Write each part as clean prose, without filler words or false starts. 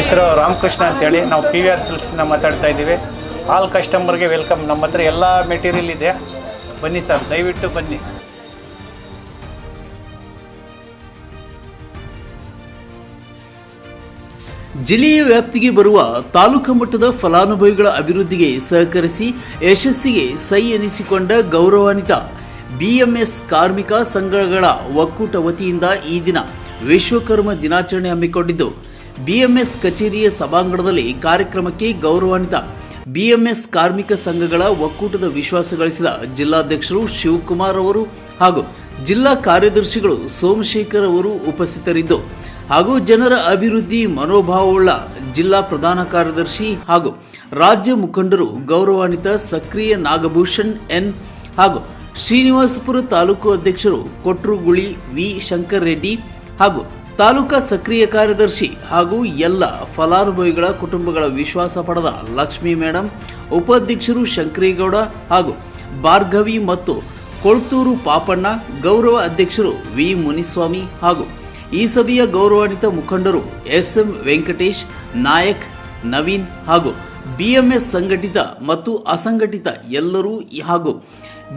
ಹೆಸರು ರಾಮಕೃಷ್ಣ ಅಂತೇಳಿ. ನಾವು PVR ಸಿಲ್ಕ್ಸಿಂದ ಮಾತಾಡ್ತಾ ಇದ್ದೀವಿ. ಆಲ್ ಕಸ್ಟಮರ್ಗೆ ವೆಲ್ಕಮ್. ನಮ್ಮ ಹತ್ರ ಎಲ್ಲ ಮೆಟೀರಿಯಲ್ ಇದೆ, ಬನ್ನಿ ಸರ್, ದಯವಿಟ್ಟು ಬನ್ನಿ. ಜಿಲ್ಲೆಯ ವ್ಯಾಪ್ತಿಗೆ ಬರುವ ತಾಲೂಕು ಮಟ್ಟದ ಫಲಾನುಭವಿಗಳ ಅಭಿವೃದ್ಧಿಗೆ ಸಹಕರಿಸಿ ಯಶಸ್ಸಿಗೆ ಸೈ ಎನಿಸಿಕೊಂಡ ಗೌರವಾನ್ವಿತ BMS ಕಾರ್ಮಿಕ ಸಂಘಗಳ ಒಕ್ಕೂಟ ವತಿಯಿಂದ ಈ ದಿನ ವಿಶ್ವಕರ್ಮ ದಿನಾಚರಣೆ ಹಮ್ಮಿಕೊಂಡಿದ್ದು, BMS ಕಚೇರಿಯ ಸಭಾಂಗಣದಲ್ಲಿ ಕಾರ್ಯಕ್ರಮಕ್ಕೆ ಗೌರವಾನ್ವಿತ BMS ಕಾರ್ಮಿಕ ಸಂಘಗಳ ಒಕ್ಕೂಟದ ವಿಶ್ವಾಸ ಗಳಿಸಿದ ಜಿಲ್ಲಾಧ್ಯಕ್ಷರು ಶಿವಕುಮಾರ್ ಅವರು ಹಾಗೂ ಜಿಲ್ಲಾ ಕಾರ್ಯದರ್ಶಿಗಳು ಸೋಮಶೇಖರ್ ಅವರು ಉಪಸ್ಥಿತರಿದ್ದು, ಹಾಗೂ ಜನರ ಅಭಿವೃದ್ಧಿ ಮನೋಭಾವವುಳ್ಳ ಜಿಲ್ಲಾ ಪ್ರಧಾನ ಕಾರ್ಯದರ್ಶಿ ಹಾಗೂ ರಾಜ್ಯ ಮುಖಂಡರು ಗೌರವಾನ್ವಿತ ಸಕ್ರಿಯ ನಾಗಭೂಷಣ್ ಎನ್ ಹಾಗೂ ಶ್ರೀನಿವಾಸಪುರ ತಾಲೂಕು ಅಧ್ಯಕ್ಷರು ಕೊಟ್ರುಗುಳಿ ವಿ ಶಂಕರ್ ರೆಡ್ಡಿ ಹಾಗೂ ತಾಲೂಕಾ ಸಕ್ರಿಯ ಕಾರ್ಯದರ್ಶಿ ಹಾಗೂ ಎಲ್ಲ ಫಲಾನುಭವಿಗಳ ಕುಟುಂಬಗಳ ವಿಶ್ವಾಸ ಪಡೆದ ಲಕ್ಷ್ಮೀ ಮೇಡಂ, ಉಪಾಧ್ಯಕ್ಷರು ಶಂಕರೇಗೌಡ ಹಾಗೂ ಭಾರ್ಗವಿ ಮತ್ತು ಕೊಳ್ತೂರು ಪಾಪಣ್ಣ, ಗೌರವ ಅಧ್ಯಕ್ಷರು ವಿ ಮುನಿಸ್ವಾಮಿ ಹಾಗೂ ಈ ಸಭೆಯ ಗೌರವಾನ್ವಿತ ಮುಖಂಡರು SM ವೆಂಕಟೇಶ್, ನಾಯಕ್, ನವೀನ್ ಹಾಗೂ BMS ಸಂಘಟಿತ ಮತ್ತು ಅಸಂಘಟಿತ ಎಲ್ಲರೂ ಹಾಗೂ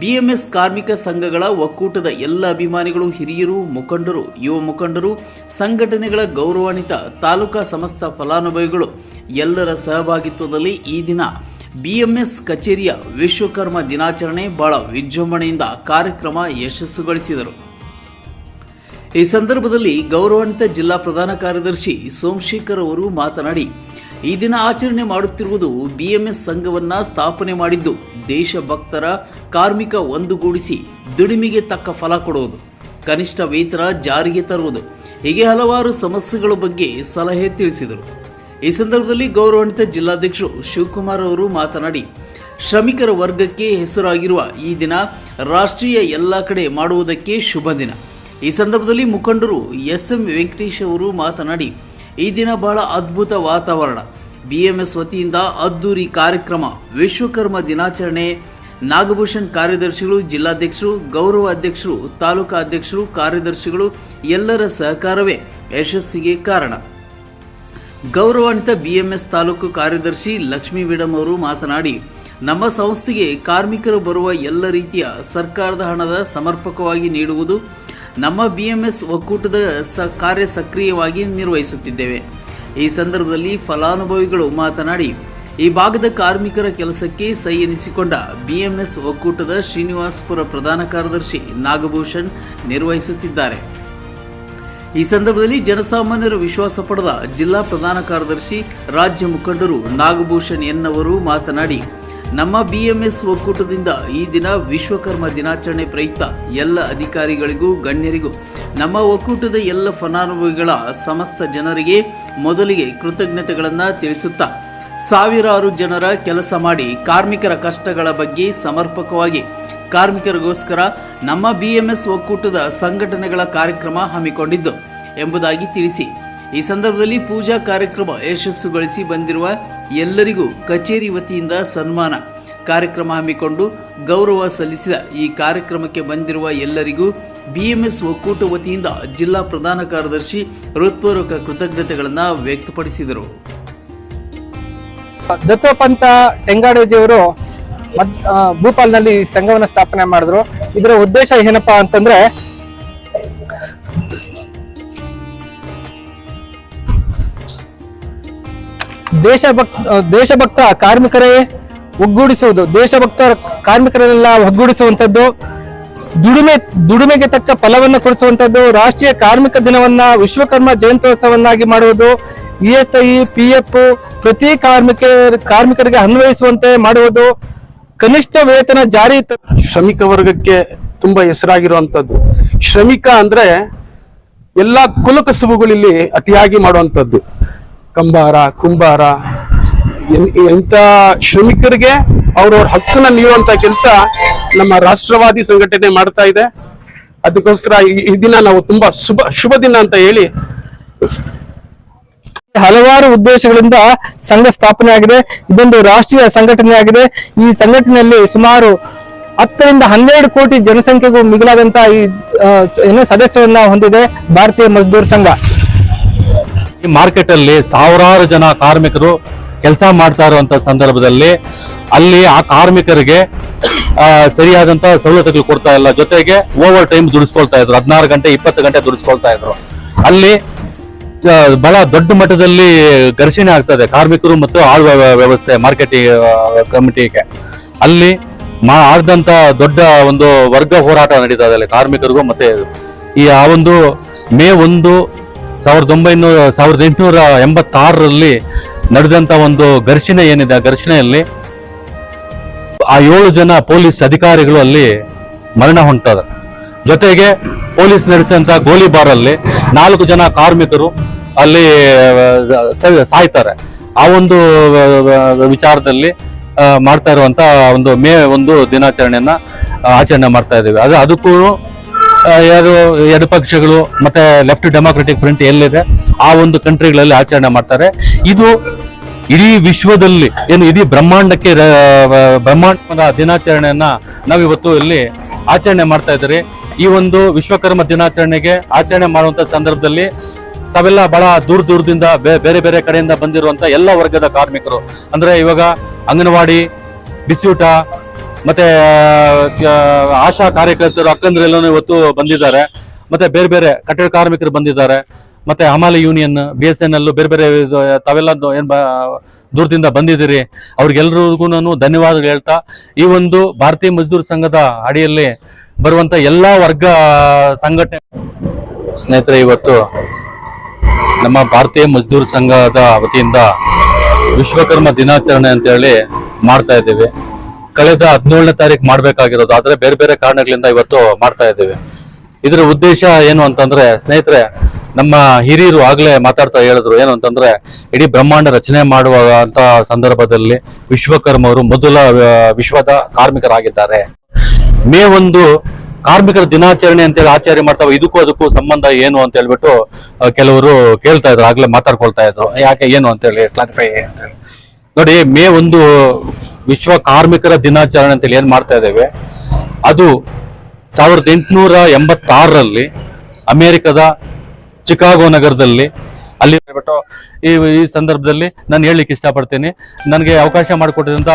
BMS ಕಾರ್ಮಿಕ ಸಂಘಗಳ ಒಕ್ಕೂಟದ ಎಲ್ಲ ಅಭಿಮಾನಿಗಳು, ಹಿರಿಯರು, ಮುಖಂಡರು, ಯುವ ಮುಖಂಡರು, ಸಂಘಟನೆಗಳ ಗೌರವಾನ್ವಿತ ತಾಲೂಕಾ ಸಮಸ್ತ ಫಲಾನುಭವಿಗಳು ಎಲ್ಲರ ಸಹಭಾಗಿತ್ವದಲ್ಲಿ ಈ ದಿನ BMS ಕಚೇರಿಯ ವಿಶ್ವಕರ್ಮ ದಿನಾಚರಣೆ ಬಹಳ ವಿಜೃಂಭಣೆಯಿಂದ ಕಾರ್ಯಕ್ರಮ ಯಶಸ್ಸುಗೊಳಿಸಿದರು. ಈ ಸಂದರ್ಭದಲ್ಲಿ ಗೌರವಾನ್ವಿತ ಜಿಲ್ಲಾ ಪ್ರಧಾನ ಕಾರ್ಯದರ್ಶಿ ಸೋಮಶೇಖರ್ ಅವರು ಮಾತನಾಡಿ, ಈ ದಿನ ಆಚರಣೆ ಮಾಡುತ್ತಿರುವುದು BMS ಸಂಘವನ್ನ ಸ್ಥಾಪನೆ ಮಾಡಿದ್ದು ದೇಶಭಕ್ತರ ಕಾರ್ಮಿಕ ಒಂದುಗೂಡಿಸಿ ದುಡಿಮೆಗೆ ತಕ್ಕ ಫಲ ಕೊಡುವುದು, ಕನಿಷ್ಠ ವೇತನ ಜಾರಿಗೆ ತರುವುದು, ಹೀಗೆ ಹಲವಾರು ಸಮಸ್ಯೆಗಳ ಬಗ್ಗೆ ಸಲಹೆ ತಿಳಿಸಿದರು. ಈ ಸಂದರ್ಭದಲ್ಲಿ ಗೌರವಾನ್ವಿತ ಜಿಲ್ಲಾಧ್ಯಕ್ಷರು ಶಿವಕುಮಾರ್ ಅವರು ಮಾತನಾಡಿ, ಶ್ರಮಿಕರ ವರ್ಗಕ್ಕೆ ಹೆಸರಾಗಿರುವ ಈ ದಿನ ರಾಷ್ಟ್ರೀಯ ಎಲ್ಲ ಕಡೆ ಮಾಡುವುದಕ್ಕೆ ಶುಭ ದಿನ. ಈ ಸಂದರ್ಭದಲ್ಲಿ ಮುಖಂಡರು SM ವೆಂಕಟೇಶ್ ಅವರು ಮಾತನಾಡಿ, ಈ ದಿನ ಬಹಳ ಅದ್ಭುತ ವಾತಾವರಣ, BMS ವತಿಯಿಂದ ಅದ್ದೂರಿ ಕಾರ್ಯಕ್ರಮ, ವಿಶ್ವಕರ್ಮ ದಿನಾಚರಣೆ, ನಾಗಭೂಷಣ್ ಕಾರ್ಯದರ್ಶಿಗಳು, ಜಿಲ್ಲಾಧ್ಯಕ್ಷರು, ಗೌರವ ಅಧ್ಯಕ್ಷರು, ತಾಲೂಕಾ ಅಧ್ಯಕ್ಷರು, ಕಾರ್ಯದರ್ಶಿಗಳು ಎಲ್ಲರ ಸಹಕಾರವೇ ಯಶಸ್ಸಿಗೆ ಕಾರಣ. ಗೌರವಾನ್ವಿತ BMS ತಾಲೂಕು ಕಾರ್ಯದರ್ಶಿ ಲಕ್ಷ್ಮೀ ಮೇಡಂ ಅವರು ಮಾತನಾಡಿ, ನಮ್ಮ ಸಂಸ್ಥೆಗೆ ಕಾರ್ಮಿಕರು ಬರುವ ಎಲ್ಲ ರೀತಿಯ ಸರ್ಕಾರದ ಹಣದ ಸಮರ್ಪಕವಾಗಿ ನೀಡುವುದು ನಮ್ಮ BMS ಒಕ್ಕೂಟದ ಕಾರ್ಯ ಸಕ್ರಿಯವಾಗಿ ನಿರ್ವಹಿಸುತ್ತಿದ್ದೇವೆ. ಈ ಸಂದರ್ಭದಲ್ಲಿ ಫಲಾನುಭವಿಗಳು ಮಾತನಾಡಿ, ಈ ಭಾಗದ ಕಾರ್ಮಿಕರ ಕೆಲಸಕ್ಕೆ ಸೈ ಎನಿಸಿಕೊಂಡ BMS ಒಕ್ಕೂಟದ ಶ್ರೀನಿವಾಸಪುರ ಪ್ರಧಾನ ಕಾರ್ಯದರ್ಶಿ ನಾಗಭೂಷಣ್ ನಿರ್ವಹಿಸುತ್ತಿದ್ದಾರೆ. ಈ ಸಂದರ್ಭದಲ್ಲಿ ಜನಸಾಮಾನ್ಯರ ವಿಶ್ವಾಸ ಪಡೆದ ಜಿಲ್ಲಾ ಪ್ರಧಾನ ಕಾರ್ಯದರ್ಶಿ ರಾಜ್ಯ ಮುಖಂಡರು ನಾಗಭೂಷಣ್ ಎನ್ ಅವರು ಮಾತನಾಡಿ, ನಮ್ಮ BMS ಒಕ್ಕೂಟದಿಂದ ಈ ದಿನ ವಿಶ್ವಕರ್ಮ ದಿನಾಚರಣೆ ಪ್ರಯುಕ್ತ ಎಲ್ಲ ಅಧಿಕಾರಿಗಳಿಗೂ ಗಣ್ಯರಿಗೂ ನಮ್ಮ ಒಕ್ಕೂಟದ ಎಲ್ಲ ಫಲಾನುಭವಿಗಳ ಸಮಸ್ತ ಜನರಿಗೆ ಮೊದಲಿಗೆ ಕೃತಜ್ಞತೆಗಳನ್ನು ತಿಳಿಸುತ್ತಾ, ಸಾವಿರಾರು ಜನರ ಕೆಲಸ ಮಾಡಿ ಕಾರ್ಮಿಕರ ಕಷ್ಟಗಳ ಬಗ್ಗೆ ಸಮರ್ಪಕವಾಗಿ ಕಾರ್ಮಿಕರಿಗೋಸ್ಕರ ನಮ್ಮ BMS ಒಕ್ಕೂಟದ ಸಂಘಟನೆಗಳ ಕಾರ್ಯಕ್ರಮ ಹಮ್ಮಿಕೊಂಡಿದ್ದು ಎಂಬುದಾಗಿ ತಿಳಿಸಿ, ಈ ಸಂದರ್ಭದಲ್ಲಿ ಪೂಜಾ ಕಾರ್ಯಕ್ರಮ ಯಶಸ್ಸುಗೊಳಿಸಿ ಬಂದಿರುವ ಎಲ್ಲರಿಗೂ ಕಚೇರಿ ವತಿಯಿಂದ ಸನ್ಮಾನ ಕಾರ್ಯಕ್ರಮ ಹಮ್ಮಿಕೊಂಡು ಗೌರವ ಸಲ್ಲಿಸಿದ ಈ ಕಾರ್ಯಕ್ರಮಕ್ಕೆ ಬಂದಿರುವ ಎಲ್ಲರಿಗೂ BMS ಒಕ್ಕೂಟ ವತಿಯಿಂದ ಜಿಲ್ಲಾ ಪ್ರಧಾನ ಕಾರ್ಯದರ್ಶಿ ಹೃತ್ಪೂರ್ವಕ ಕೃತಜ್ಞತೆಗಳನ್ನು ವ್ಯಕ್ತಪಡಿಸಿದರು. ದತ್ತೋಪಂತ ಟೆಂಗಾಡೇಜಿಯವರು ಭೂಪಾಲ್ನಲ್ಲಿ ಸಂಘವನ್ನು ಸ್ಥಾಪನೆ ಮಾಡಿದ್ರು. ಇದರ ಉದ್ದೇಶ ಏನಪ್ಪಾ ಅಂತಂದ್ರೆ, ದೇಶಭಕ್ತ ಕಾರ್ಮಿಕರೇ ಒಗ್ಗೂಡಿಸುವುದು, ದೇಶಭಕ್ತ ಕಾರ್ಮಿಕರೆಲ್ಲ ಒಗ್ಗೂಡಿಸುವಂತದ್ದು, ದುಡಿಮೆಗೆ ತಕ್ಕ ಫಲವನ್ನು ಕೊಡಿಸುವಂತದ್ದು, ರಾಷ್ಟ್ರೀಯ ಕಾರ್ಮಿಕ ದಿನವನ್ನ ವಿಶ್ವಕರ್ಮ ಜಯಂತ್ಯೋತ್ಸವನ್ನಾಗಿ ಮಾಡುವುದು, ESI PF ಪ್ರತಿ ಕಾರ್ಮಿಕರಿಗೆ ಅನ್ವಯಿಸುವಂತೆ ಮಾಡುವುದು, ಕನಿಷ್ಠ ವೇತನ ಜಾರಿ. ಶ್ರಮಿಕ ವರ್ಗಕ್ಕೆ ತುಂಬಾ ಹೆಸರಾಗಿರುವಂತದ್ದು. ಶ್ರಮಿಕ ಅಂದ್ರೆ ಎಲ್ಲಾ ಕುಲಕಸುಬುಗಳಲ್ಲಿ ಅತಿಯಾಗಿ ಮಾಡುವಂತದ್ದು. ಕಂಬಾರ, ಕುಂಬಾರ, ಎಂತ ಶ್ರಮಿಕರಿಗೆ ಅವ್ರವ್ರ ಹಕ್ಕನ್ನ ನೀಡುವಂತ ಕೆಲಸ ನಮ್ಮ ರಾಷ್ಟ್ರವಾದಿ ಸಂಘಟನೆ ಮಾಡ್ತಾ ಇದೆ. ಅದಕ್ಕೋಸ್ಕರ ಈ ದಿನ ನಾವು ತುಂಬಾ ಶುಭ ದಿನ ಅಂತ ಹೇಳಿ ಹಲವಾರು ಉದ್ದೇಶಗಳಿಂದ ಸಂಘ ಸ್ಥಾಪನೆ ಆಗಿದೆ. ಇದೊಂದು ರಾಷ್ಟ್ರೀಯ ಸಂಘಟನೆ ಆಗಿದೆ. ಈ ಸಂಘಟನೆಯಲ್ಲಿ ಸುಮಾರು 10 ರಿಂದ 12 ಕೋಟಿ ಜನಸಂಖ್ಯೆಗೂ ಮಿಗಿಲಾದಂತಹ ಈ ಸದಸ್ಯವನ್ನ ಹೊಂದಿದೆ ಭಾರತೀಯ ಮಜ್ದೂರ್ ಸಂಘ. ಈ ಮಾರ್ಕೆಟ್ ಅಲ್ಲಿ ಸಾವಿರಾರು ಜನ ಕಾರ್ಮಿಕರು ಕೆಲಸ ಮಾಡ್ತಾ ಇರುವಂತ ಸಂದರ್ಭದಲ್ಲಿ ಅಲ್ಲಿ ಆ ಕಾರ್ಮಿಕರಿಗೆ ಸರಿಯಾದಂತ ಸವಲತ್ತುಗಳು ಕೊಡ್ತಾ ಇಲ್ಲ. ಜೊತೆಗೆ ಓವರ್ ಟೈಮ್ ದುಡಿಸ್ಕೊಳ್ತಾ ಇದ್ರು, 16 ಗಂಟೆ 20 ಗಂಟೆ ದುಡಿಸ್ಕೊಳ್ತಾ ಇದ್ರು. ಅಲ್ಲಿ ಬಹಳ ದೊಡ್ಡ ಮಟ್ಟದಲ್ಲಿ ಘರ್ಷಣೆ ಆಗ್ತದೆ ಕಾರ್ಮಿಕರು ಮತ್ತು ಆಳುವ ವ್ಯವಸ್ಥೆ ಮಾರ್ಕೆಟಿಂಗ್ ಕಮಿಟಿಗೆ. ಅಲ್ಲಿ ಆದಂತ ದೊಡ್ಡ ಒಂದು ವರ್ಗ ಹೋರಾಟ ನಡೀತಾ ಇದೆ ಕಾರ್ಮಿಕರಿಗೂ. ಮತ್ತೆ ಆ ಒಂದು ಮೇ 1, 1886ರಲ್ಲಿ ನಡೆದಂತ ಒಂದು ಘರ್ಷಣೆ ಏನಿದೆ, ಆ ಘರ್ಷಣೆಯಲ್ಲಿ ಆ 7 ಜನ ಪೊಲೀಸ್ ಅಧಿಕಾರಿಗಳು ಅಲ್ಲಿ ಮರಣ ಹೊಂದ್ತಾರೆ. ಜೊತೆಗೆ ಪೊಲೀಸ್ ನಡೆಸಿದಂತ ಗೋಲಿಬಾರಲ್ಲಿ 4 ಜನ ಕಾರ್ಮಿಕರು ಅಲ್ಲಿ ಸಾಯ್ತಾರೆ. ಆ ಒಂದು ವಿಚಾರದಲ್ಲಿ ಮಾಡ್ತಾ ಇರುವಂತ ಒಂದು ಮೇ 1 ದಿನಾಚರಣೆಯನ್ನ ಆಚರಣೆ ಮಾಡ್ತಾ ಇದ್ದೀವಿ. ಅದಕ್ಕೂ ಯಾರು ಎಡಪಕ್ಷಗಳು ಮತ್ತೆ ಲೆಫ್ಟ್ ಡೆಮಾಕ್ರೆಟಿಕ್ ಫ್ರಂಟ್ ಎಲ್ಲಿದೆ ಆ ಒಂದು ಕಂಟ್ರಿಗಳಲ್ಲಿ ಆಚರಣೆ ಮಾಡ್ತಾರೆ. ಇದು ಇಡೀ ವಿಶ್ವದಲ್ಲಿ ಏನು ಇಡೀ ಬ್ರಹ್ಮಾಂಡದ ದಿನಾಚರಣೆಯನ್ನ ನಾವಿವತ್ತು ಇಲ್ಲಿ ಆಚರಣೆ ಮಾಡ್ತಾ ಇದ್ದೀರಿ. ಈ ಒಂದು ವಿಶ್ವಕರ್ಮ ದಿನಾಚರಣೆಗೆ ಆಚರಣೆ ಮಾಡುವಂತ ಸಂದರ್ಭದಲ್ಲಿ ತಾವೆಲ್ಲ ಬಹಳ ದೂರದಿಂದ ಬೇರೆ ಬೇರೆ ಕಡೆಯಿಂದ ಬಂದಿರುವಂತ ಎಲ್ಲ ವರ್ಗದ ಕಾರ್ಮಿಕರು, ಅಂದ್ರೆ ಇವಾಗ ಅಂಗನವಾಡಿ, ಬಿಸಿಯೂಟ ಮತ್ತೆ ಆಶಾ ಕಾರ್ಯಕರ್ತರು ಅಕ್ಕಂದ್ರೆಲ್ಲೂ ಇವತ್ತು ಬಂದಿದ್ದಾರೆ. ಮತ್ತೆ ಬೇರೆ ಬೇರೆ ಕಟ್ಟಡ ಕಾರ್ಮಿಕರು ಬಂದಿದ್ದಾರೆ. ಮತ್ತೆ ಹಮಾಲಿ ಯೂನಿಯನ್, BSNL ಬೇರೆ ಬೇರೆ ತಾವೆಲ್ಲ ಏನ್ ದೂರದಿಂದ ಬಂದಿದ್ದೀರಿ. ಅವ್ರಿಗೆಲ್ರಿಗೂ ನಾನು ಧನ್ಯವಾದಗಳು ಹೇಳ್ತಾ, ಈ ಒಂದು ಭಾರತೀಯ ಮಜ್ದೂರ್ ಸಂಘದ ಅಡಿಯಲ್ಲಿ ಬರುವಂತ ಎಲ್ಲಾ ವರ್ಗ ಸಂಘಟನೆ ಸ್ನೇಹಿತರೆ, ಇವತ್ತು ನಮ್ಮ ಭಾರತೀಯ ಮಜ್ದೂರ್ ಸಂಘದ ವತಿಯಿಂದ ವಿಶ್ವಕರ್ಮ ದಿನಾಚರಣೆ ಅಂತ ಹೇಳಿ ಮಾಡ್ತಾ ಇದ್ದೀವಿ. ಕಳೆದ 17ನೇ ತಾರೀಕು ಮಾಡ್ಬೇಕಾಗಿರೋದು, ಆದ್ರೆ ಬೇರೆ ಬೇರೆ ಕಾರಣಗಳಿಂದ ಇವತ್ತು ಮಾಡ್ತಾ ಇದ್ದೀವಿ. ಇದರ ಉದ್ದೇಶ ಏನು ಅಂತಂದ್ರೆ ಸ್ನೇಹಿತರೆ, ನಮ್ಮ ಹಿರಿಯರು ಆಗ್ಲೇ ಮಾತಾಡ್ತಾ ಹೇಳಿದ್ರು ಏನು ಅಂತಂದ್ರೆ, ಇಡೀ ಬ್ರಹ್ಮಾಂಡ ರಚನೆ ಮಾಡುವಂತ ಸಂದರ್ಭದಲ್ಲಿ ವಿಶ್ವಕರ್ಮರು ಮೊದಲ ವಿಶ್ವದ ಕಾರ್ಮಿಕರಾಗಿದ್ದಾರೆ. ಮೇ 1 ಕಾರ್ಮಿಕರ ದಿನಾಚರಣೆ ಅಂತೇಳಿ ಆಚರಣೆ ಮಾಡ್ತಾವೆ. ಇದಕ್ಕೂ ಸಂಬಂಧ ಏನು ಅಂತ ಹೇಳ್ಬಿಟ್ಟು ಕೆಲವರು ಕೇಳ್ತಾ ಇದ್ರು, ಆಗ್ಲೇ ಮಾತಾಡ್ಕೊಳ್ತಾ ಇದ್ರು, ಯಾಕೆ ಏನು ಅಂತೇಳಿ ಕ್ಲಾರಿಫೈ ಅಂತ ಹೇಳಿ. ನೋಡಿ, ಮೇ 1 ವಿಶ್ವ ಕಾರ್ಮಿಕರ ದಿನಾಚರಣೆ ಅಂತೇಳಿ ಏನ್ ಮಾಡ್ತಾ ಇದ್ದೇವೆ, ಅದು 1886ರಲ್ಲಿ ಅಮೆರಿಕದ ಚಿಕಾಗೋ ನಗರದಲ್ಲಿ ಅಲ್ಲಿ ಬಿಟ್ಟು ಈ ಸಂದರ್ಭದಲ್ಲಿ ನಾನು ಹೇಳಲಿಕ್ಕೆ ಇಷ್ಟಪಡ್ತೀನಿ. ನನಗೆ ಅವಕಾಶ ಮಾಡಿಕೊಟ್ಟಿದಂತ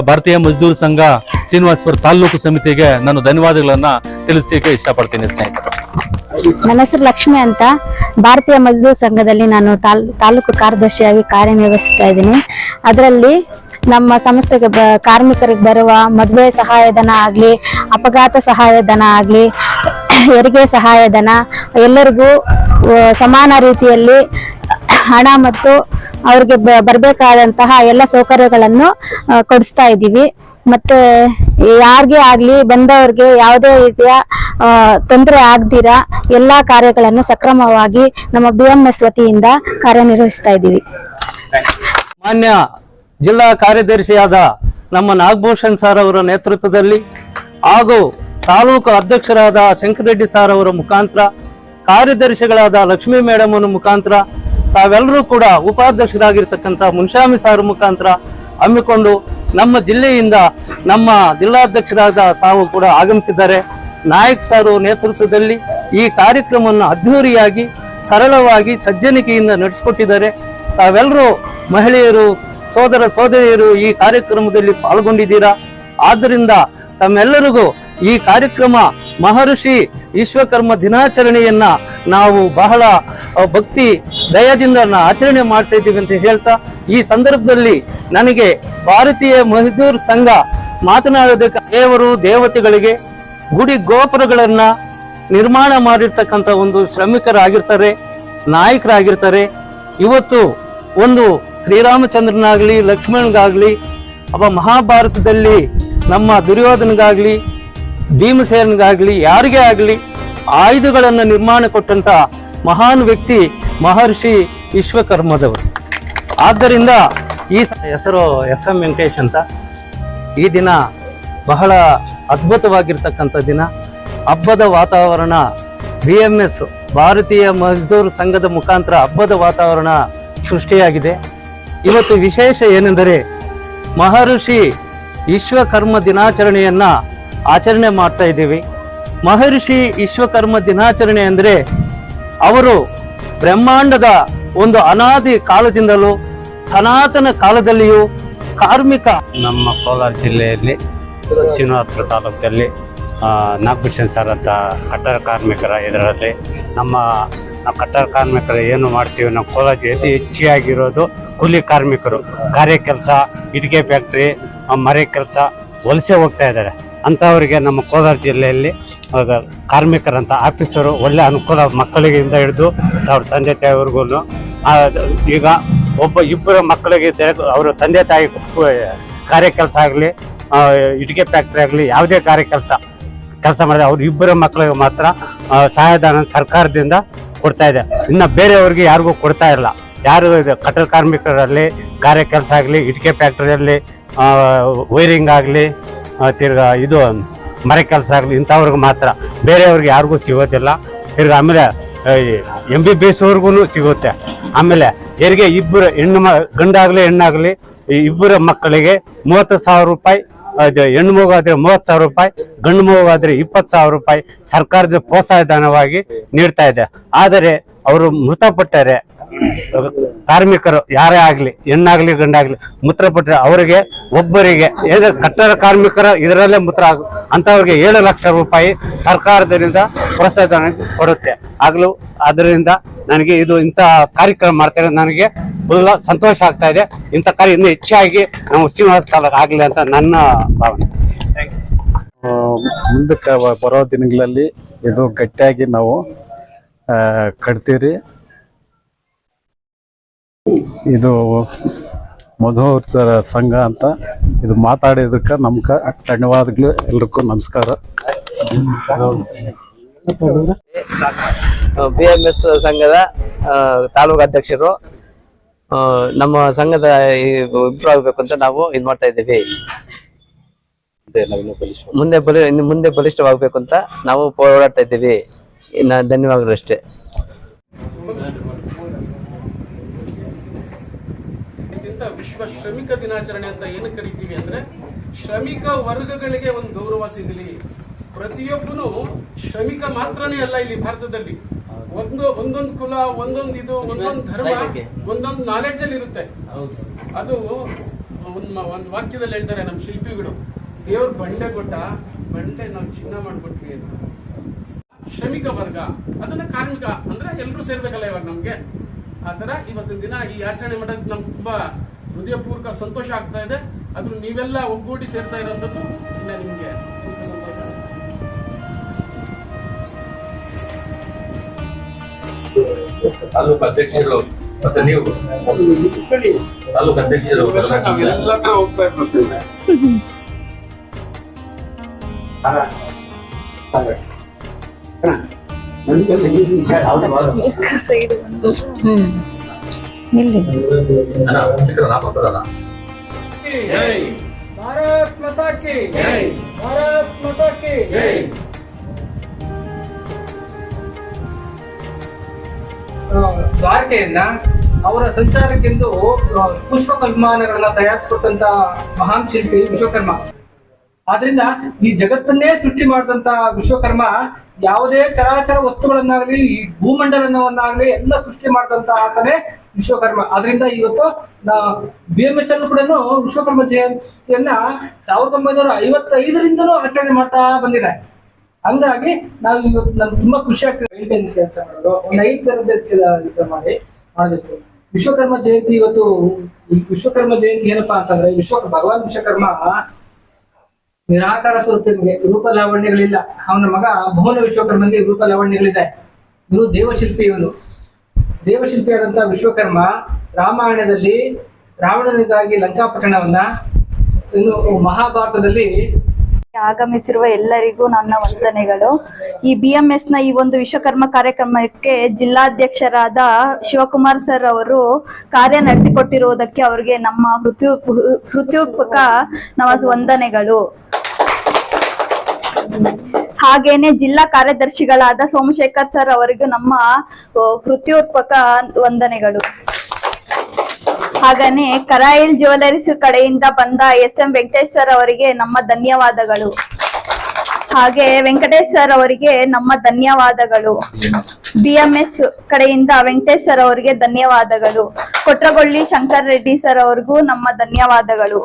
ಭಾರತೀಯ ಮಜ್ದೂರ್ ಸಂಘ ಶ್ರೀನಿವಾಸಪುರ ತಾಲೂಕು ಸಮಿತಿಗೆ ನಾನು ಧನ್ಯವಾದಗಳನ್ನ ತಿಳಿಸಲಿಕ್ಕೆ ಇಷ್ಟಪಡ್ತೀನಿ. ಸ್ನೇಹಿತರು, ನನ್ನ ಹೆಸರು ಲಕ್ಷ್ಮಿ ಅಂತ. ಭಾರತೀಯ ಮಜ್ದೂರ್ ಸಂಘದಲ್ಲಿ ನಾನು ತಾಲೂಕು ಕಾರ್ಯದರ್ಶಿಯಾಗಿ ಕಾರ್ಯನಿರ್ವಹಿಸ್ತಾ ಇದ್ದೀನಿ. ಅದರಲ್ಲಿ ನಮ್ಮ ಸಂಸ್ಥೆಗೆ ಕಾರ್ಮಿಕರಿಗೆ ಬರುವ ಮದುವೆ ಸಹಾಯಧನ ಆಗ್ಲಿ, ಅಪಘಾತ ಸಹಾಯಧನ ಆಗ್ಲಿ, ಹೆರಿಗೆ ಸಹಾಯಧನ ಎಲ್ಲರಿಗೂ ಸಮಾನ ರೀತಿಯಲ್ಲಿ ಹಣ ಮತ್ತು ಅವ್ರಿಗೆ ಬರಬೇಕಾದಂತಹ ಎಲ್ಲ ಸೌಕರ್ಯಗಳನ್ನು ಕೊಡಿಸ್ತಾ ಇದ್ದೀವಿ. ಮತ್ತೆ ಯಾರಿಗೆ ಆಗ್ಲಿ ಬಂದವ್ರಿಗೆ ಯಾವುದೇ ರೀತಿಯ ತೊಂದರೆ ಆಗದಿರ ಎಲ್ಲಾ ಕಾರ್ಯಗಳನ್ನು ಸಕ್ರಮವಾಗಿ ನಮ್ಮ BMS ವತಿಯಿಂದ ಕಾರ್ಯನಿರ್ವಹಿಸ್ತಾ ಇದ್ದೀವಿ. ಮಾನ್ಯ ಜಿಲ್ಲಾ ಕಾರ್ಯದರ್ಶಿಯಾದ ನಮ್ಮ ನಾಗಭೂಷಣ್ ಸರ್ ಅವರ ನೇತೃತ್ವದಲ್ಲಿ ಹಾಗೂ ತಾಲೂಕು ಅಧ್ಯಕ್ಷರಾದ ಶಂಕರರೆಡ್ಡಿ ಸರ್ ಅವರ ಮುಖಾಂತರ, ಕಾರ್ಯದರ್ಶಿಗಳಾದ ಲಕ್ಷ್ಮೀ ಮೇಡಮ್ ಅವರ ಮುಖಾಂತರ, ತಾವೆಲ್ಲರೂ ಕೂಡ ಉಪಾಧ್ಯಕ್ಷರಾಗಿರ್ತಕ್ಕಂಥ ಮುನ್ಷಾಮಿ ಸಾರ್ ಮುಖಾಂತರ ಹಮ್ಮಿಕೊಂಡು ನಮ್ಮ ಜಿಲ್ಲೆಯಿಂದ ನಮ್ಮ ಜಿಲ್ಲಾಧ್ಯಕ್ಷರಾದ ತಾವು ಕೂಡ ಆಗಮಿಸಿದ್ದಾರೆ. ನಾಯಕ್ ಸಾರು ನೇತೃತ್ವದಲ್ಲಿ ಈ ಕಾರ್ಯಕ್ರಮವನ್ನು ಅದ್ಧೂರಿಯಾಗಿ ಸರಳವಾಗಿ ಸಜ್ಜನಿಕೆಯಿಂದ ನಡೆಸಿಕೊಟ್ಟಿದ್ದಾರೆ. ತಾವೆಲ್ಲರೂ ಮಹಿಳೆಯರು, ಸೋದರ ಸೋದರಿಯರು ಈ ಕಾರ್ಯಕ್ರಮದಲ್ಲಿ ಪಾಲ್ಗೊಂಡಿದ್ದೀರಾ. ಆದ್ದರಿಂದ ತಮ್ಮೆಲ್ಲರಿಗೂ ಈ ಕಾರ್ಯಕ್ರಮ ಮಹರ್ಷಿ ವಿಶ್ವಕರ್ಮ ದಿನಾಚರಣೆಯನ್ನ ನಾವು ಬಹಳ ಭಕ್ತಿ ದಯದಿಂದ ಆಚರಣೆ ಮಾಡ್ತಾ ಇದ್ದೀವಿ ಅಂತ ಹೇಳ್ತಾ, ಈ ಸಂದರ್ಭದಲ್ಲಿ ನನಗೆ ಭಾರತೀಯ ಮಜ್ದೂರ್ ಸಂಘ ಮಾತನಾಡೋದಕ್ಕೆ ದೇವರು ದೇವತೆಗಳಿಗೆ ಗುಡಿ ಗೋಪುರಗಳನ್ನ ನಿರ್ಮಾಣ ಮಾಡಿರ್ತಕ್ಕಂಥ ಒಂದು ಶ್ರಮಿಕರಾಗಿರ್ತಾರೆ, ನಾಯಕರಾಗಿರ್ತಾರೆ. ಇವತ್ತು ಒಂದು ಶ್ರೀರಾಮಚಂದ್ರನಾಗ್ಲಿ, ಲಕ್ಷ್ಮಣಗಾಗ್ಲಿ, ಮಹಾಭಾರತದಲ್ಲಿ ನಮ್ಮ ದುರ್ಯೋಧನಗಾಗ್ಲಿ, ಭೀಮಸೇನಗಾಗ್ಲಿ, ಯಾರಿಗೇ ಆಗಲಿ ಆಯುಧಗಳನ್ನು ನಿರ್ಮಾಣ ಕೊಟ್ಟಂತ ಮಹಾನ್ ವ್ಯಕ್ತಿ ಮಹರ್ಷಿ ವಿಶ್ವಕರ್ಮದವರು. ಆದ್ದರಿಂದ ಈ ಹೆಸರು SM ವೆಂಕಟೇಶ್ ಅಂತ. ಈ ದಿನ ಬಹಳ ಅದ್ಭುತವಾಗಿರ್ತಕ್ಕಂಥ ದಿನ. ಹಬ್ಬದ ವಾತಾವರಣ BMS ಭಾರತೀಯ ಮಜ್ದೂರ್ ಸಂಘದ ಮುಖಾಂತರ ಹಬ್ಬದ ವಾತಾವರಣ ಸೃಷ್ಟಿಯಾಗಿದೆ. ಇವತ್ತು ವಿಶೇಷ ಏನೆಂದರೆ ಮಹರ್ಷಿ ವಿಶ್ವಕರ್ಮ ದಿನಾಚರಣೆಯನ್ನ ಆಚರಣೆ ಮಾಡ್ತಾ ಇದ್ದೀವಿ. ಮಹರ್ಷಿ ವಿಶ್ವಕರ್ಮ ದಿನಾಚರಣೆ ಅಂದರೆ ಅವರು ಬ್ರಹ್ಮಾಂಡದ ಒಂದು ಅನಾದಿ ಕಾಲದಿಂದಲೂ ಸನಾತನ ಕಾಲದಲ್ಲಿಯೂ ಕಾರ್ಮಿಕ ನಮ್ಮ ಕೋಲಾರ ಜಿಲ್ಲೆಯಲ್ಲಿ ಶ್ರೀನಿವಾಸಪುರ ತಾಲೂಕಲ್ಲಿ ನಾಗಭೂಷಣ್ ಸರ್ ಅಂತ ಕಟ್ಟಡ ಕಾರ್ಮಿಕರ ಇದರಲ್ಲಿ ನಮ್ಮ ಕಟ್ಟಡ ಕಾರ್ಮಿಕರು ಏನು ಮಾಡ್ತೀವಿ ನಾವು ಕೋಲಾರ ಅತಿ ಹೆಚ್ಚಾಗಿರೋದು ಕೂಲಿ ಕಾರ್ಮಿಕರು. ಗಾರೆ ಕೆಲಸ, ಇಟ್ಟಿಗೆ ಫ್ಯಾಕ್ಟ್ರಿ, ಮರೆ ಕೆಲಸ, ವಲಸೆ ಹೋಗ್ತಾ ಇದ್ದಾರೆ. ಅಂಥವರಿಗೆ ನಮ್ಮ ಕೋಲಾರ ಜಿಲ್ಲೆಯಲ್ಲಿ ಕಾರ್ಮಿಕರಂತ ಆಫೀಸರು ಒಳ್ಳೆ ಅನುಕೂಲ, ಮಕ್ಕಳಿಗಿಂದ ಹಿಡಿದು ಅವ್ರ ತಂದೆ ತಾಯಿವರೆಗೂ. ಈಗ ಇಬ್ಬರು ಮಕ್ಕಳಿಗೆ ಅವರ ತಂದೆ ತಾಯಿ ಕಾರ್ಯ ಕೆಲಸ ಆಗಲಿ, ಇಟ್ಟಿಗೆ ಫ್ಯಾಕ್ಟ್ರಿ ಆಗಲಿ, ಯಾವುದೇ ಕಾರ್ಯ ಕೆಲಸ ಮಾಡಿದ್ರೆ ಅವ್ರ ಇಬ್ಬರ ಮಕ್ಕಳಿಗೆ ಮಾತ್ರ ಸಹಾಯಧನ ಸರ್ಕಾರದಿಂದ ಕೊಡ್ತಾ ಇದೆ. ಇನ್ನು ಬೇರೆಯವ್ರಿಗೆ ಯಾರಿಗೂ ಕೊಡ್ತಾ ಇಲ್ಲ. ಯಾರು ಕಟ್ಟಡ ಕಾರ್ಮಿಕರಲ್ಲಿ ಕಾರ್ಯ ಕೆಲಸ ಆಗಲಿ, ಇಟ್ಟಿಗೆ ಫ್ಯಾಕ್ಟ್ರಿಯಲ್ಲಿ ವೈರಿಂಗ್ ಆಗಲಿ, ತಿರ್ಗಾ ಇದು ಮರೆ ಕೆಲಸ ಆಗಲಿ, ಇಂಥವ್ರಿಗೆ ಮಾತ್ರ, ಬೇರೆಯವ್ರಿಗೆ ಯಾರಿಗೂ ಸಿಗೋದಿಲ್ಲ. ತಿರ್ಗಾ ಆಮೇಲೆ MBBS ಅವ್ರಿಗೂ ಸಿಗುತ್ತೆ. ಆಮೇಲೆ ಹೆರಿಗೆ ಇಬ್ಬರು ಗಂಡಾಗಲಿ ಹೆಣ್ಣಾಗಲಿ ಇಬ್ಬರ ಮಕ್ಕಳಿಗೆ 30,000 ರೂಪಾಯಿ, ಹೆಣ್ಣು ಮಗು ಆದ್ರೆ 30,000 ರೂಪಾಯಿ, ಗಂಡು ಮಗು ಆದ್ರೆ 20,000 ರೂಪಾಯಿ ಸರ್ಕಾರದ ಪ್ರೋತ್ಸಾಹಧನವಾಗಿ ನೀಡ್ತಾ ಇದೆ. ಆದರೆ ಅವರು ಮೃತಪಟ್ಟರೆ ಕಾರ್ಮಿಕರು ಯಾರೇ ಆಗ್ಲಿ, ಹೆಣ್ಣಾಗ್ಲಿ ಗಂಡಾಗ್ಲಿ ಮೃತಪಟ್ಟರೆ ಅವರಿಗೆ ಒಬ್ಬರಿಗೆ ಕಟ್ಟಡ ಕಾರ್ಮಿಕರ ಇದರಲ್ಲೇ ಅಂತವ್ರಿಗೆ 7 ಲಕ್ಷ ರೂಪಾಯಿ ಸರ್ಕಾರದಿಂದ ಪ್ರೋತ್ಸಾಹಧನ ಕೊಡುತ್ತೆ. ಆಗ್ಲೂ ಅದರಿಂದ ನನಗೆ ಇದು ಇಂಥ ಕಾರ್ಯಕ್ರಮ ಮಾಡ್ತಾರೆ, ನನಗೆ ಫುಲ್ ಸಂತೋಷ ಆಗ್ತಾ ಇದೆ. ಇಂಥ ಕಾರ್ಯ ಇನ್ನೂ ಹೆಚ್ಚಾಗಿ ನಮ್ಮ ಶ್ರೀನಿವಾಸ ತಾಲೂಕು ಆಗಲಿ ಅಂತ ನನ್ನ ಭಾವನೆ. ಮುಂದಕ್ಕೆ ಬರೋ ದಿನಗಳಲ್ಲಿ ಇದು ಗಟ್ಟಿಯಾಗಿ ನಾವು ಕಟ್ತೀರಿ. ಇದು ಮಧುವರ್ಚರ ಸಂಘ ಅಂತ ಇದು ಮಾತಾಡಿದಕ್ಕೆ ನಮ್ಗೆ ಧನ್ಯವಾದಗಳು. ಎಲ್ರಿಗೂ ನಮಸ್ಕಾರ. BMS ಸಂಘದ ತಾಲೂಕು ಅಧ್ಯಕ್ಷರು. ನಮ್ಮ ಸಂಘದ ಇಂಪ್ರೂವ್ ಆಗಬೇಕು ಅಂತ ನಾವು ಇದು ಮಾಡ್ತಾ ಇದ್ದೀವಿ. ಮುಂದೆ ಬಲಿಷ್ಠವಾಗಬೇಕು ಅಂತ ನಾವು ಹೋರಾಡ್ತಾ ಇದ್ದೀವಿ. ಧನ್ಯವಾದಗಳು ಅಷ್ಟೇ. ವಿಶ್ವ ಶ್ರಮಿಕ ದಿನಾಚರಣೆ ಅಂತ ಏನು ಕರಿತೀವಿ ಅಂದ್ರೆ, ಶ್ರಮಿಕ ವರ್ಗಗಳಿಗೆ ಒಂದು ಗೌರವ ಸಿಗಲಿ. ಪ್ರತಿಯೊಬ್ಬನು ಶ್ರಮಿಕ ಮಾತ್ರನೇ ಅಲ್ಲ, ಇಲ್ಲಿ ಭಾರತದಲ್ಲಿ ಒಂದೊಂದು ಕುಲ, ಒಂದೊಂದು ಇದು, ಒಂದೊಂದು ಧರ್ಮ, ಒಂದೊಂದು ನಾಲೆಜ್ ಅಲ್ಲಿ ಇರುತ್ತೆ. ಅದು ಒಂದು ವಾಕ್ಯದಲ್ಲಿ ಹೇಳ್ತಾರೆ ನಮ್ಮ ಶಿಲ್ಪಿಗಳು, ದೇವ್ರ ಬಂಡೆ ಕೊಟ್ಟ, ಬಂಡೆ ನಾವು ಚಿನ್ನ ಮಾಡ್ಕೊಟ್ವಿ ಅಂತ. ಶ್ರಮಿಕ ವರ್ಗ ಅದನ್ನ ಕಾರ್ಮಿಕ ಅಂದ್ರೆ ಎಲ್ಲರೂ ಸೇರ್ಬೇಕಲ್ಲ ಇವಾಗ ನಮ್ಗೆ. ಆತರ ಇವತ್ತಿನ ದಿನ ಈ ಆಚರಣೆ ಮಾಡೋದು ನಮ್ಗೆ ತುಂಬಾ ಹೃದಯಪೂರ್ವಕ ಸಂತೋಷ ಆಗ್ತಾ ಇದೆ. ಅದ್ರ ನೀವೆಲ್ಲ ಒಗ್ಗೂಡಿ ಸೇರ್ತಾ ಇರೋಂಥದ್ದು ಇನ್ನ ನಿಮ್ಗೆ ಸಂತೋಷ. ತಾಲೂಕು ಅಧ್ಯಕ್ಷರು ಮತ್ತೆ ನೀವು ತಾಲೂಕು ಅಧ್ಯಕ್ಷರು ನಾವೆಲ್ಲ ಹೋಗ್ತಾ ಇರ್ತೀವಿ. ಭಾರತ್ ಮಾತಾ ಕಿ ಜೈ, ಭಾರತ್ ಮಾತಾ ಕಿ ಜೈ. ದ್ವಾರಕೆಯನ್ನ ಅವರ ಸಂಚಾರಕ್ಕೆಂದು ಪುಷ್ಪಕ ವಿಮಾನಗಳನ್ನ ತಯಾರಿಸಿಕೊಟ್ಟಂತ ಮಹಾನ್ ಶಿಲ್ಪಿ ವಿಶ್ವಕರ್ಮ. ಆದ್ರಿಂದ ಈ ಜಗತ್ತನ್ನೇ ಸೃಷ್ಟಿ ಮಾಡಿದಂತ ವಿಶ್ವಕರ್ಮ ಯಾವುದೇ ಚರಾಚರ ವಸ್ತುಗಳನ್ನಾಗ್ಲಿ, ಈ ಭೂಮಂಡಲವನ್ನಾಗ್ಲಿ ಎಲ್ಲ ಸೃಷ್ಟಿ ಮಾಡಿದಂತ ಆತನೇ ವಿಶ್ವಕರ್ಮ. ಆದ್ರಿಂದ ಇವತ್ತು BMS ಅಲ್ಲೂ ಕೂಡ ವಿಶ್ವಕರ್ಮ ಜಯಂತಿಯನ್ನ 1955ರಿಂದಲೂ ಆಚರಣೆ ಮಾಡ್ತಾ ಬಂದಿದೆ. ಹಂಗಾಗಿ ನಾವು ಇವತ್ತು ನಮ್ಗೆ ತುಂಬಾ ಖುಷಿ ಆಗ್ತದೆ. ಮೇಂಟೈನ್ ಕೆಲಸ ಮಾಡೋದು, ಒಂದು 5 ಥರದ ಮಾಡಬೇಕು. ವಿಶ್ವಕರ್ಮ ಜಯಂತಿ ಇವತ್ತು ವಿಶ್ವಕರ್ಮ ಜಯಂತಿ ಏನಪ್ಪಾ ಅಂತಂದ್ರೆ, ಭಗವಾನ್ ವಿಶ್ವಕರ್ಮ ನಿರಾಕಾರ ಸ್ವರೂಪನಿಗೆ ರೂಪ ಲಾವಣ್ಯಗಳಿಲ್ಲ. ಅವನ ಮಗ ಭುವನ ವಿಶ್ವಕರ್ಮನಿಗೆ ರೂಪ ಲಾವಣ್ಯಗಳಿದೆ. ಇವನು ದೇವಶಿಲ್ಪಿಯಾದಂತಹ ವಿಶ್ವಕರ್ಮ ರಾಮಾಯಣದಲ್ಲಿ ರಾವಣನಿಗಾಗಿ ಲಂಕಾಪಟ್ಟಣವನ್ನ, ಇನ್ನು ಮಹಾಭಾರತದಲ್ಲಿ ಆಗಮಿಸಿರುವ ಎಲ್ಲರಿಗೂ ನನ್ನ ವಂದನೆಗಳು. ಈ BMS ನ ಈ ಒಂದು ವಿಶ್ವಕರ್ಮ ಕಾರ್ಯಕ್ರಮಕ್ಕೆ ಜಿಲ್ಲಾಧ್ಯಕ್ಷರಾದ ಶಿವಕುಮಾರ್ ಸರ್ ಅವರು ಕಾರ್ಯ ನಡೆಸಿಕೊಟ್ಟಿರುವುದಕ್ಕೆ ಅವರಿಗೆ ನಮ್ಮ ಹೃತ್ಪೂರ್ವಕ ವಂದನೆಗಳು. ಹಾಗೇನೆ ಜಿಲ್ಲಾ ಕಾರ್ಯದರ್ಶಿಗಳಾದ ಸೋಮಶೇಖರ್ ಸರ್ ಅವರಿಗೂ ನಮ್ಮ ಹೃತ್ಪೂರ್ವಕ ವಂದನೆಗಳು. ಹಾಗೇನೆ ಕರಾಯಿಲ್ ಜ್ಯುವೆಲರೀಸ್ ಕಡೆಯಿಂದ ಬಂದ SM ವೆಂಕಟೇಶ್ ಸರ್ ಅವರಿಗೆ ನಮ್ಮ ಧನ್ಯವಾದಗಳು. ಹಾಗೆ ವೆಂಕಟೇಶ್ ಸರ್ ಅವರಿಗೆ ನಮ್ಮ ಧನ್ಯವಾದಗಳು. BMS ಕಡೆಯಿಂದ ವೆಂಕಟೇಶ್ ಸರ್ ಅವರಿಗೆ ಧನ್ಯವಾದಗಳು. ಕೊಟ್ರಗೊಳ್ಳಿ ಶಂಕರ್ ರೆಡ್ಡಿ ಸರ್ ಅವ್ರಿಗೂ ನಮ್ಮ ಧನ್ಯವಾದಗಳು.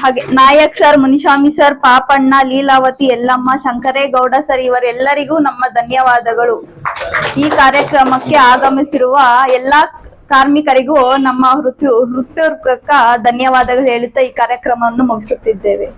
ಹಾಗೆ Nayak sir, Muniswamy sir, Papanna, Leelavathi, Yellamma, Shankaregowda sir ಇವರೆಲ್ಲರಿಗೂ ನಮ್ಮ ಧನ್ಯವಾದಗಳು. ಈ ಕಾರ್ಯಕ್ರಮಕ್ಕೆ ಆಗಮಿಸಿರುವ ಎಲ್ಲಾ ಕಾರ್ಮಿಕರಿಗೂ ನಮ್ಮ ಹೃತ್ಪೂರ್ವಕ ಧನ್ಯವಾದಗಳು ಹೇಳುತ್ತಾ ಈ ಕಾರ್ಯಕ್ರಮವನ್ನು ಮುಗಿಸುತ್ತಿದ್ದೇವೆ.